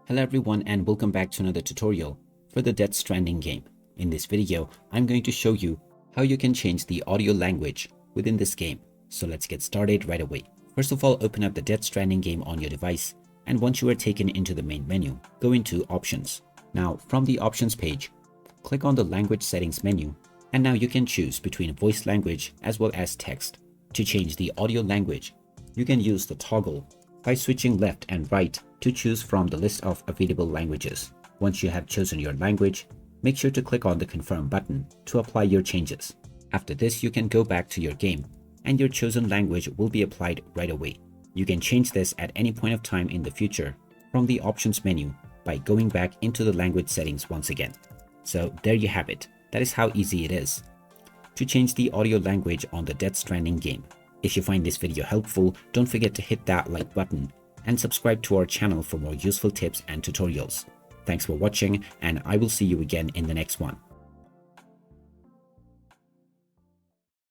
Hello everyone and welcome back to another tutorial for the Death Stranding game. In this video, I'm going to show you how you can change the audio language within this game. So let's get started right away. First of all, open up the Death Stranding game on your device, and once you are taken into the main menu, go into Options. Now from the Options page, click on the Language Settings menu, and now you can choose between voice language as well as text. To change the audio language, you can use the toggle by switching left and right to choose from the list of available languages. Once you have chosen your language, make sure to click on the Confirm button to apply your changes. After this, you can go back to your game and your chosen language will be applied right away. You can change this at any point of time in the future from the Options menu by going back into the language settings once again. So there you have it. That is how easy it is to change the audio language on the Death Stranding game. If you find this video helpful, don't forget to hit that like button and subscribe to our channel for more useful tips and tutorials. Thanks for watching, and I will see you again in the next one.